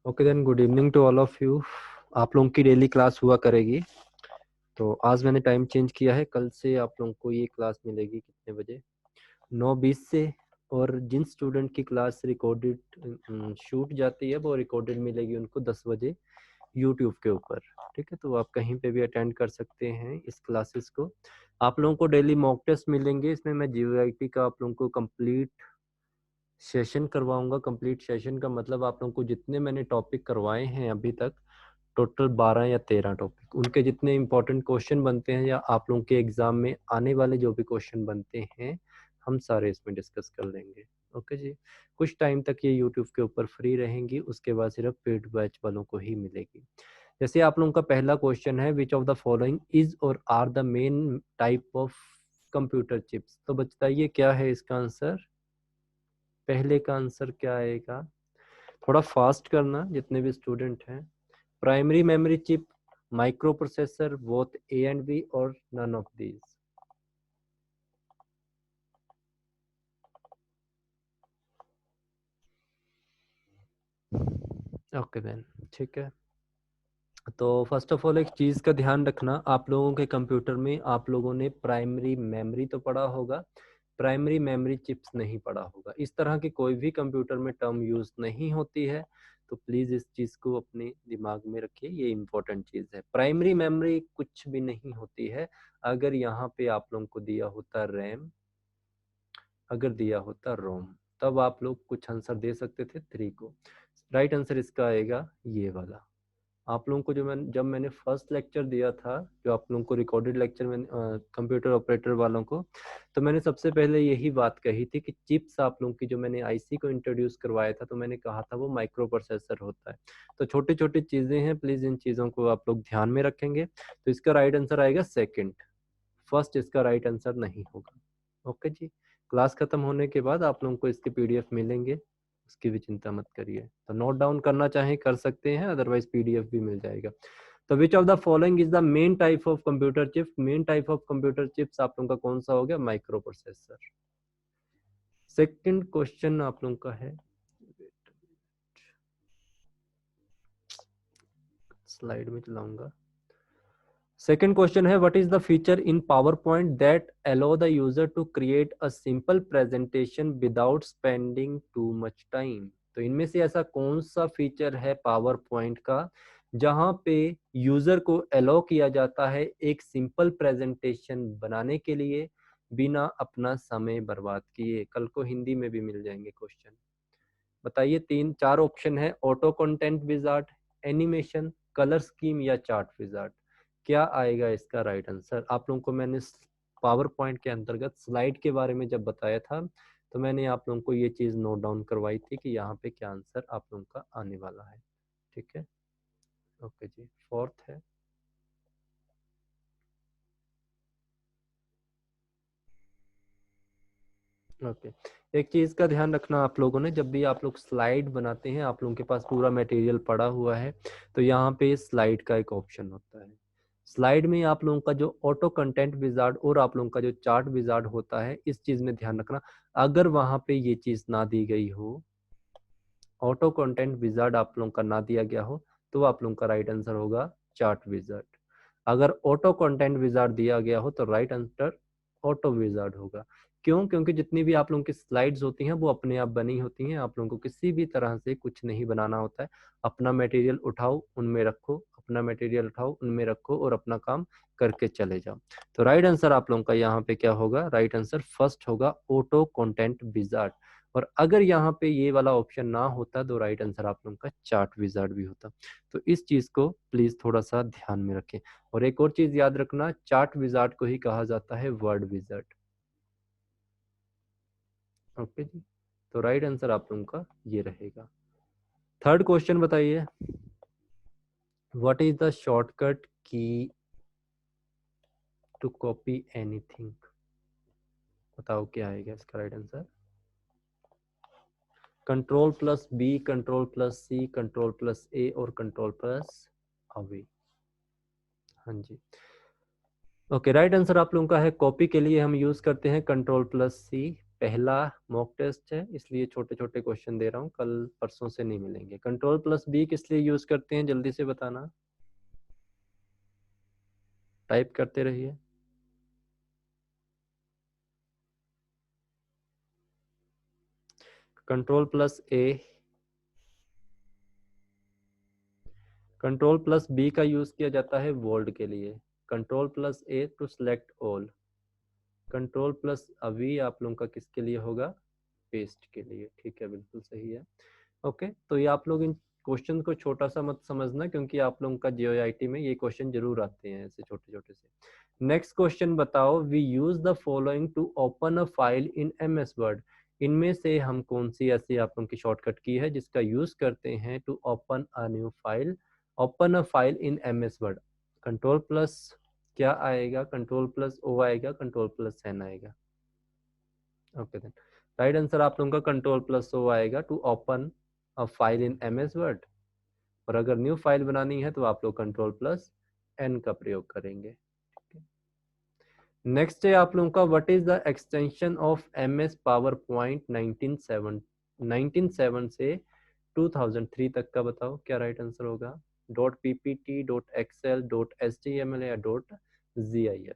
Okay then, good evening to all of you. आप लोगों की डेली क्लास हुआ करेगी। तो आज मैंने टाइम चेंज किया है, कल से आप लोगों को ये क्लास मिलेगी कितने बजे, 9:20 से। और जिन स्टूडेंट की क्लास रिकॉर्डेड शूट जाती है वो रिकॉर्डेड मिलेगी उनको 10 बजे यूट्यूब के ऊपर। ठीक है, तो आप कहीं पे भी अटेंड कर सकते हैं इस क्लासेस को। आप लोगों को डेली मॉक टेस्ट मिलेंगे, इसमें मैं जीओआईटी का आप लोगों को कंप्लीट सेशन करवाऊंगा। कंप्लीट सेशन का मतलब आप लोगों को जितने मैंने टॉपिक करवाए हैं अभी तक, टोटल 12 या 13 टॉपिक, उनके जितने इंपॉर्टेंट क्वेश्चन बनते हैं या आप लोगों के एग्जाम में आने वाले जो भी क्वेश्चन बनते हैं, हम सारे इसमें डिस्कस कर लेंगे। ओके जी। कुछ टाइम तक ये यूट्यूब के ऊपर फ्री रहेंगी, उसके बाद सिर्फ पेड बैच वालों को ही मिलेगी। जैसे आप लोगों का पहला क्वेश्चन है, which of the following is or are the main type of computer chips. तो बताइए क्या है इसका आंसर। पहले का आंसर क्या आएगा, थोड़ा फास्ट करना जितने भी स्टूडेंट हैं। Primary memory chip, microprocessor, both A and B और none of these. Okay then, ठीक है। तो फर्स्ट ऑफ ऑल एक चीज़ का ध्यान रखना, आप लोगों के कंप्यूटर में आप लोगों ने प्राइमरी मेमोरी तो पढ़ा होगा, प्राइमरी मेमोरी चिप्स नहीं पढ़ा होगा। इस तरह की कोई भी कंप्यूटर में टर्म यूज नहीं होती है, तो प्लीज़ इस चीज़ को अपने दिमाग में रखिए, ये इंपॉर्टेंट चीज़ है। प्राइमरी मेमोरी कुछ भी नहीं होती है। अगर यहाँ पे आप लोगों को दिया होता रैम, अगर दिया होता रोम, तब आप लोग कुछ आंसर दे सकते थे 3 को। राइट आंसर इसका आएगा ये वाला। आप लोगों को जब मैंने फर्स्ट लेक्चर दिया था, जो आप लोगों को रिकॉर्डेड लेक्चर में कंप्यूटर ऑपरेटर वालों को, तो मैंने सबसे पहले यही बात कही थी कि चिप्स आप लोगों की, जो मैंने आईसी को इंट्रोड्यूस करवाया था, तो मैंने कहा था वो माइक्रो प्रोसेसर होता है। तो छोटी छोटी चीजें हैं, प्लीज इन चीजों को आप लोग ध्यान में रखेंगे। तो इसका राइट आंसर आएगा सेकेंड, फर्स्ट इसका राइट आंसर नहीं होगा। ओके जी। क्लास खत्म होने के बाद आप लोगों को इसके पीडीएफ मिलेंगे, उसकी भी चिंता मत करिए। तो नोट डाउन करना चाहें कर सकते हैं, अदरवाइज पीडीएफ भी मिल जाएगा। तो विच of the following is the main type of computer chip. Main type of computer chips आप लोगों का कौन सा हो गया, माइक्रो प्रोसेसर। सेकंड क्वेश्चन आप लोगों का है, स्लाइड में चलाऊंगा। Second question है, what is the feature in PowerPoint that allow the user to create a simple presentation without spending too much time। तो इनमें से ऐसा कौन सा फीचर है पावर पॉइंट का जहां पे यूजर को अलाउ किया जाता है एक सिंपल प्रेजेंटेशन बनाने के लिए बिना अपना समय बर्बाद किए। कल को हिंदी में भी मिल जाएंगे क्वेश्चन। बताइए, 3-4 ऑप्शन है, auto content wizard, animation, colour scheme या चार्ट विजार्ड। क्या आएगा इसका राइट आंसर। आप लोगों को मैंने पावर पॉइंट के अंतर्गत स्लाइड के बारे में जब बताया था, तो मैंने आप लोगों को ये चीज नोट डाउन करवाई थी कि यहाँ पे क्या आंसर आप लोगों का आने वाला है। ठीक है, ओके जी। फोर्थ है, ओके। एक चीज का ध्यान रखना आप लोगों ने, जब भी आप लोग स्लाइड बनाते हैं, आप लोगों के पास पूरा मटेरियल पड़ा हुआ है, तो यहाँ पे स्लाइड का एक ऑप्शन होता है। स्लाइड में आप लोगों का जो ऑटो कंटेंट विजार्ड और आप लोगों का जो चार्ट विजार्ड होता है, इस चीज में ध्यान रखना। अगर वहां पे ये चीज ना दी गई हो, ऑटो कंटेंट विजार्ड आप लोगों का ना दिया गया हो, तो आप लोगों का राइट आंसर होगा चार्ट विजार्ड। अगर ऑटो कंटेंट विजार्ड दिया गया हो तो राइट आंसर ऑटो विजार्ड होगा। क्यों? क्योंकि जितनी भी आप लोगों की स्लाइड्स होती हैं वो अपने आप बनी होती हैं, आप लोगों को किसी भी तरह से कुछ नहीं बनाना होता है। अपना मटेरियल उठाओ उनमें रखो, अपना मटेरियल उठाओ उनमें रखो और अपना काम करके चले जाओ। तो राइट आंसर आप लोगों का यहाँ पे क्या होगा, राइट आंसर फर्स्ट होगा, ऑटो कंटेंट विजार्ड। और अगर यहाँ पे ये वाला ऑप्शन ना होता तो राइट आंसर आप लोगों का चार्ट विजार्ड भी होता। तो इस चीज को प्लीज थोड़ा सा ध्यान में रखें। और एक और चीज याद रखना, चार्ट विजार्ड को ही कहा जाता है वर्ड विजार्ड। ओके जी। तो राइट आंसर आप लोगों का ये रहेगा। थर्ड क्वेश्चन बताइए, what is the shortcut key to copy anything. बताओ क्या आएगा इसका right answer. Control plus B, control plus C, control plus A और कंट्रोल प्लस अवे। हाँ जी। ओके, राइट आंसर आप लोगों का है, कॉपी के लिए हम यूज करते हैं कंट्रोल प्लस सी, पहला मॉक टेस्ट है, इसलिए छोटे छोटे क्वेश्चन दे रहा हूँ, कल परसों से नहीं मिलेंगे। कंट्रोल प्लस बी किस लिए यूज करते हैं, जल्दी से बताना, टाइप करते रहिए। Control plus A, control plus B का यूज किया जाता है वोल्ड के लिए, control plus A to select all, control plus अभी आप लोगों का किसके लिए होगा, पेस्ट के लिए। ठीक है, बिल्कुल सही है। ओके, तो ये आप लोग इन क्वेश्चन को छोटा सा मत समझना, क्योंकि आप लोगों का जीओआईटी में ये क्वेश्चन जरूर आते हैं ऐसे छोटे छोटे से। नेक्स्ट क्वेश्चन बताओ, we use the following to open a file in MS Word. इनमें से हम कौन सी ऐसी आप लोगों की शॉर्टकट की है जिसका यूज करते हैं to open a new file, open a file in MS Word. Control plus क्या आएगा, कंट्रोल प्लस ओ आएगा, कंट्रोल प्लस एन आएगा। ओके देन, राइट आंसर आप लोगों का कंट्रोल प्लस ओ आएगा to open a file in MS Word. और अगर न्यू फाइल बनानी है तो आप लोग कंट्रोल प्लस एन का प्रयोग करेंगे। नेक्स्ट है आप लोगों का, what is the extension of MS power point 1907 से 2003 तक का बताओ, क्या राइट आंसर होगा, dot PPT, dot XL, dot HTML या डॉट जीआईएफ।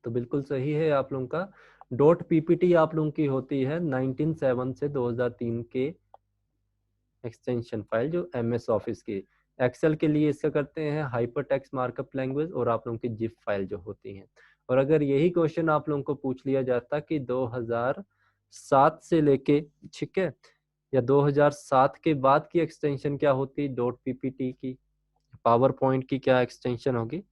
तो बिल्कुल सही है आप लोगों का, डॉट पीपीटी आप लोगों की होती है 1907 से 2003 के एक्सटेंशन फाइल जो एमएस ऑफिस की। एक्सेल के लिए इसका करते हैं हाइपर टेक्स्ट मार्कअप लैंग्वेज, और आप लोगों की जिप फाइल जो होती हैं। और अगर यही क्वेश्चन आप लोगों को पूछ लिया जाता कि 2007 से लेके, ठीक है, या 2007 के बाद की एक्सटेंशन क्या होती, डॉट पीपीटी की, पावर पॉइंट की क्या एक्सटेंशन होगी,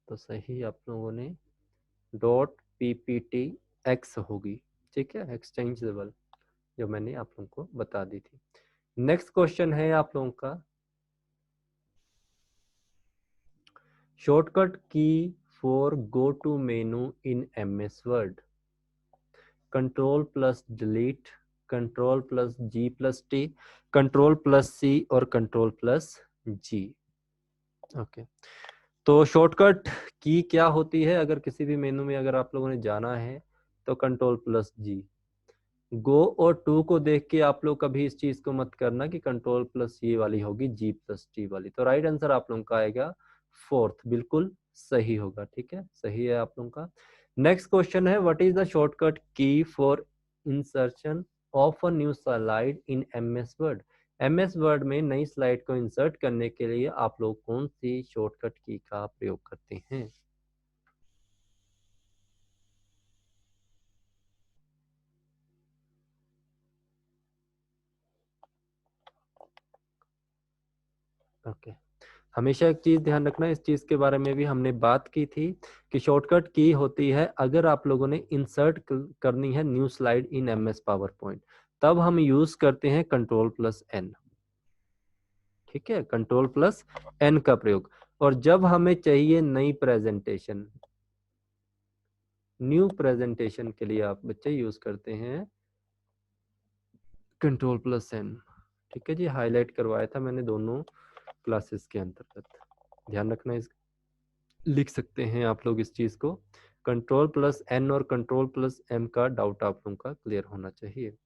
तो सही आप लोगों ने डॉट पीपीटी एक्स होगी। ठीक है, एक्सटेंसिबल, जो मैंने आप लोगों को बता दी थी। नेक्स्ट क्वेश्चन है आप लोगों का, shortcut key for go to menu in MS Word. Control plus delete, control plus G plus T, control plus C और कंट्रोल प्लस जी। ओके, तो शॉर्टकट की क्या होती है, अगर किसी भी मेनू में अगर आप लोगों ने जाना है तो कंट्रोल प्लस जी। गो और टू को देख के आप लोग कभी इस चीज को मत करना कि कंट्रोल प्लस ये वाली होगी जी प्लस टी वाली। तो राइट आंसर आप लोगों का आएगा फोर्थ, बिल्कुल सही होगा। ठीक है, सही है आप लोगों का। नेक्स्ट क्वेश्चन है, what is the shortcut key for insertion of a new slide in MS word. MS word में नई स्लाइड को इंसर्ट करने के लिए आप लोग कौन सी शॉर्टकट की का प्रयोग करते हैं। ओके, हमेशा एक चीज ध्यान रखना, इस चीज के बारे में भी हमने बात की थी कि शॉर्टकट की होती है अगर आप लोगों ने इंसर्ट करनी है new slide in MS power point, तब हम यूज करते हैं कंट्रोल प्लस एन। ठीक है, कंट्रोल प्लस एन का प्रयोग। और जब हमें चाहिए नई प्रेजेंटेशन, न्यू प्रेजेंटेशन के लिए आप बच्चे यूज करते हैं कंट्रोल प्लस एन। ठीक है जी, हाईलाइट करवाया था मैंने दोनों क्लासेस के अंतर्गत, ध्यान रखना। इस लिख सकते हैं आप लोग इस चीज को, कंट्रोल प्लस एन और कंट्रोल प्लस एम का डाउट आप लोगों का क्लियर होना चाहिए।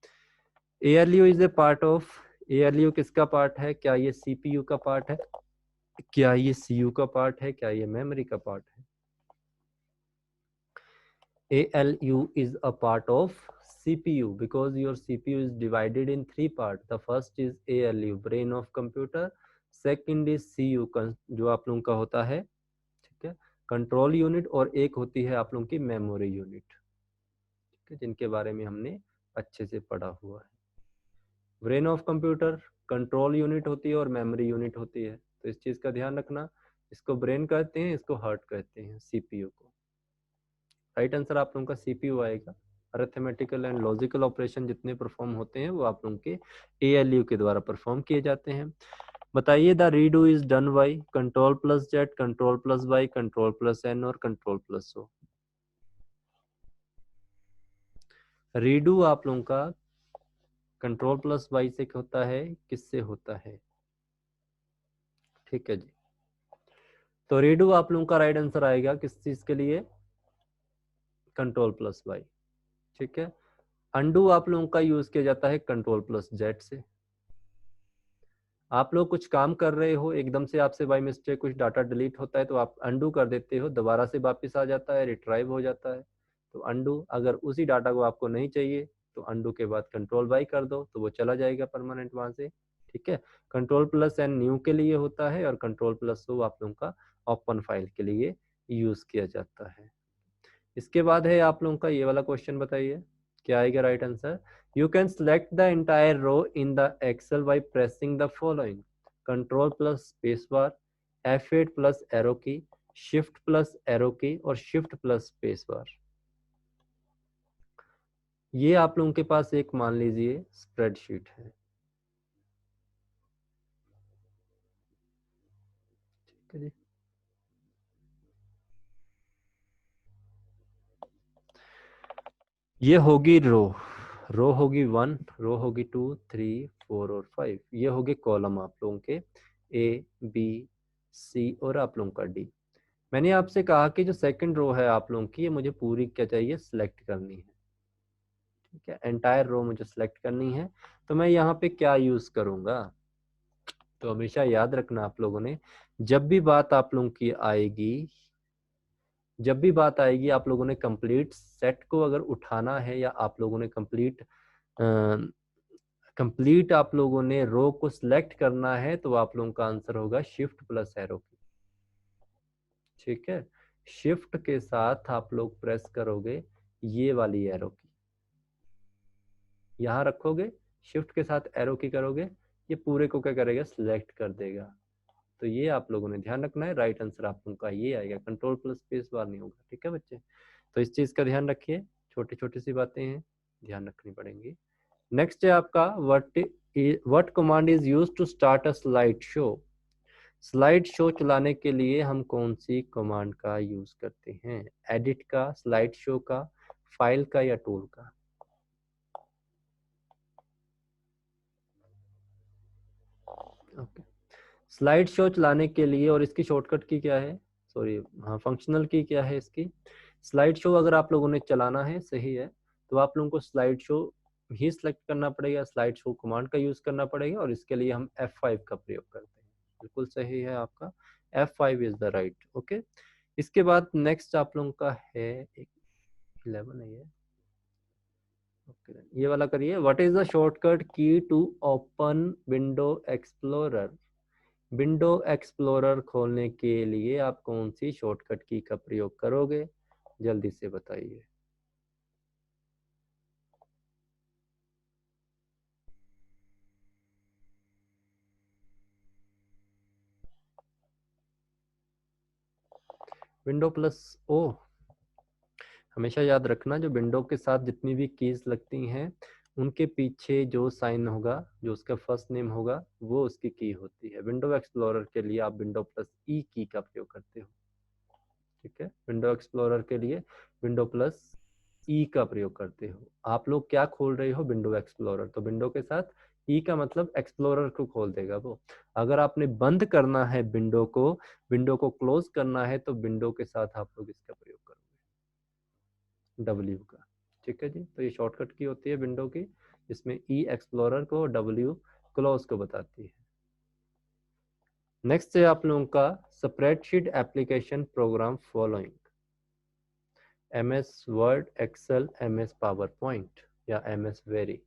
ALU is a part of, ALU किसका पार्ट है, क्या ये सीपीयू का पार्ट है, क्या ये सीयू का पार्ट है, क्या ये मेमोरी का पार्ट है। ALU is a part of CPU because your CPU is divided in three parts. The first is ALU, brain of computer. Second is CU, जो आप लोगों का होता है, ठीक है, कंट्रोल यूनिट, और एक होती है आप लोगों की मेमोरी यूनिट, ठीक है, जिनके बारे में हमने अच्छे से पढ़ा हुआ है। Brain of computer control unit होती है और मेमोरी यूनिट होती है, तो इस चीज का ध्यान रखना। इसको ब्रेन कहते हैं, इसको हार्ट कहते हैं, सीपीयू को। राइट आंसर आप लोगों का सीपीयू आएगा। अरिथमेटिकल एंड लॉजिकल ऑपरेशन जितने परफॉर्म होते हैं वो आप लोगों के एएलयू के द्वारा परफॉर्म किए जाते हैं। बताइए, the redo is done by control plus Z, control plus Y, control plus N और कंट्रोल प्लस ओ। रीडू आप लोगों का कंट्रोल प्लस वाई से होता है, किससे होता है? ठीक है जी। तो रीडू आप लोगों का राइट आंसर आएगा किस चीज के लिए? Control plus Y. ठीक है। अंडू आप लोगों का यूज किया जाता है कंट्रोल प्लस जेड से। आप लोग कुछ काम कर रहे हो, एकदम से आपसे बाय मिस्टेक कुछ डाटा डिलीट होता है तो आप अंडू कर देते हो, दोबारा से वापस आ जाता है, रिट्राइव हो जाता है। तो अंडू, अगर उसी डाटा को आपको नहीं चाहिए तो अंडू के बाद कंट्रोल वाई कर दो तो वो चला जाएगा परमानेंट वहां से। ठीक है। कंट्रोल प्लस एन न्यू के लिए होता है और कंट्रोल प्लस ओ आप लोगों का ओपन फाइल के लिए यूज किया जाता है। इसके बाद है आप लोगों का ये वाला क्वेश्चन, बताइए क्या आएगा right answer? You can select the entire row in the Excel by pressing the following: Control plus spacebar, F8 plus arrow key, Shift plus arrow key और Shift plus spacebar। ये आप लोगों के पास एक मान लीजिए स्प्रेडशीट है। ठीक है जी। ये होगी रो होगी 1, रो होगी 2, 3, 4 और 5। ये होगे कॉलम आप लोगों के ए, बी, सी और आप लोगों का डी। मैंने आपसे कहा कि जो सेकंड रो है आप लोगों की, ये मुझे पूरी क्या चाहिए, सिलेक्ट करनी है। ठीक है, एंटायर रो मुझे सिलेक्ट करनी है। तो मैं यहाँ पे क्या यूज करूंगा? तो हमेशा याद रखना आप लोगों ने, जब भी बात आप लोगों की आएगी, जब भी बात आएगी आप लोगों ने कंप्लीट सेट को अगर उठाना है या आप लोगों ने कंप्लीट आप लोगों ने रो को सिलेक्ट करना है तो आप लोगों का आंसर होगा शिफ्ट प्लस एरो की। ठीक है। शिफ्ट के साथ आप लोग प्रेस करोगे ये वाली एरो की, यहां रखोगे, शिफ्ट के साथ एरो की करोगे, ये पूरे को क्या करेगा, सिलेक्ट कर देगा। तो ये आप लोगों ने ध्यान रखना है, राइट आंसर आप लोगों का ये आएगा, कंट्रोल प्लस स्पेस बार नहीं होगा। ठीक है बच्चे, तो इस चीज का ध्यान रखिए, छोटी छोटी सी बातें हैं, ध्यान रखनी पड़ेंगी। नेक्स्ट है आपका what command is used to start a slide show. Slide show चलाने के लिए हम कौन सी कमांड का यूज करते हैं? एडिट का, स्लाइड शो का, फाइल का या टूल का? ओके। स्लाइड शो चलाने के लिए, और इसकी शॉर्टकट की क्या है, सॉरी हाँ फंक्शनल की क्या है इसकी? स्लाइड शो अगर आप लोगों ने चलाना है, सही है, तो आप लोगों को स्लाइड शो ही सिलेक्ट करना पड़ेगा, स्लाइड शो कमांड का यूज करना पड़ेगा और इसके लिए हम F5 का प्रयोग करते हैं। बिल्कुल सही है आपका, F5 is the right. Okay. इसके बाद नेक्स्ट आप लोगों का है एक 11 है ये। ओके, ये वाला करिए। What is the shortcut key to open window explorer? Window explorer खोलने के लिए आप कौन सी शॉर्टकट की का प्रयोग करोगे? जल्दी से बताइए। Window plus O. हमेशा याद रखना, जो विंडो के साथ जितनी भी कीज लगती हैं उनके पीछे जो साइन होगा, जो उसका फर्स्ट नेम होगा, वो उसकी की होती है। विंडो एक्सप्लोरर के लिए आप विंडो प्लस ई की का प्रयोग करते हो। ठीक है, विंडो एक्सप्लोरर के लिए विंडो प्लस ई का प्रयोग करते हो। आप लोग क्या खोल रहे हो, विंडो एक्सप्लोरर, तो विंडो के साथ ई का मतलब एक्सप्लोरर को खोल देगा वो। अगर आपने बंद करना है विंडो को क्लोज करना है तो विंडो के साथ आप लोग इसका प्रयोग करोगे, डब्ल्यू का। ठीक है जी, तो ये शॉर्टकट की होती है विंडो की, जिसमें ई एक्सप्लोरर को, डब्ल्यू क्लोज को बताती है। नेक्स्ट है आप लोगों का spreadsheet application program following: MS Word, Excel, MS PowerPoint या MS वेरी?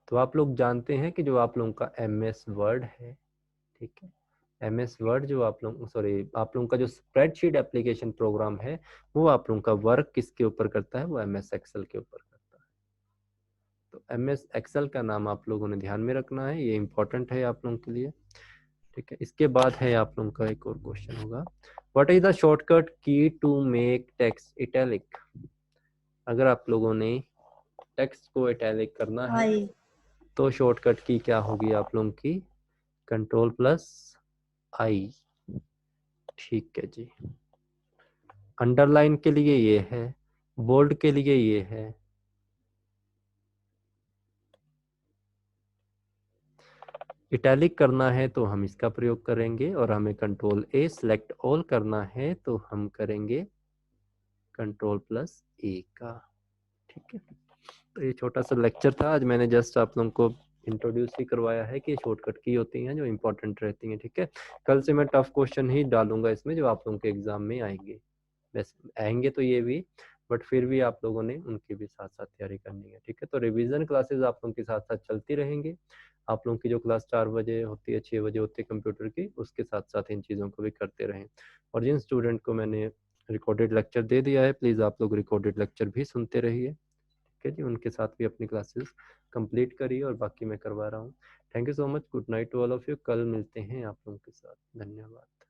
तो आप लोग जानते हैं कि जो आप लोगों का MS वर्ड है, ठीक है, MS वर्ड जो आप लोग, सॉरी आप लोगों का जो स्प्रेडशीट एप्लीकेशन प्रोग्राम है, वो आप लोगों का वर्क किसके ऊपर करता है, वो MS एक्सेल के ऊपर करता है। तो MS एक्सेल का नाम आप लोगों ने ध्यान में रखना है, ये इंपॉर्टेंट है आप लोगों के लिए। ठीक है, इसके बाद है आप लोगों का एक और क्वेश्चन होगा, what is the shortcut key to make text italic? अगर आप लोगों ने टेक्स्ट को इटैलिक करना है तो शॉर्टकट की क्या होगी आप लोगों की? कंट्रोल प्लस आई। ठीक है जी। अंडरलाइन के लिए ये है, बोल्ड के लिए ये है। इटैलिक करना है तो हम इसका प्रयोग करेंगे, और हमें कंट्रोल ए, सिलेक्ट ऑल करना है तो हम करेंगे कंट्रोल प्लस ए का। ठीक है, तो ये छोटा सा लेक्चर था आज, मैंने जस्ट आप लोगों को इंट्रोड्यूस ही करवाया है कि शॉर्टकट की होती हैं जो इंपॉर्टेंट रहती हैं। ठीक है, कल से मैं टफ क्वेश्चन ही डालूंगा इसमें जो आप लोगों के एग्जाम में आएंगे। वैसे आएंगे तो ये भी, बट फिर भी आप लोगों ने उनकी भी साथ साथ तैयारी करनी है। ठीक है, तो रिवीजन क्लासेस आप लोगों के साथ साथ चलती रहेंगी। आप लोगों की जो क्लास 4 बजे होती है, 6 बजे होती है कंप्यूटर की, उसके साथ साथ इन चीज़ों को भी करते रहें। और जिन स्टूडेंट को मैंने रिकॉर्डेड लेक्चर दे दिया है, प्लीज़ आप लोग रिकॉर्डेड लेक्चर भी सुनते रहिए। ठीक है जी, उनके साथ भी अपनी क्लासेस कंप्लीट करिए, और बाकी मैं करवा रहा हूँ। Thank you so much, good night to all of you. कल मिलते हैं आप लोगों के साथ, धन्यवाद।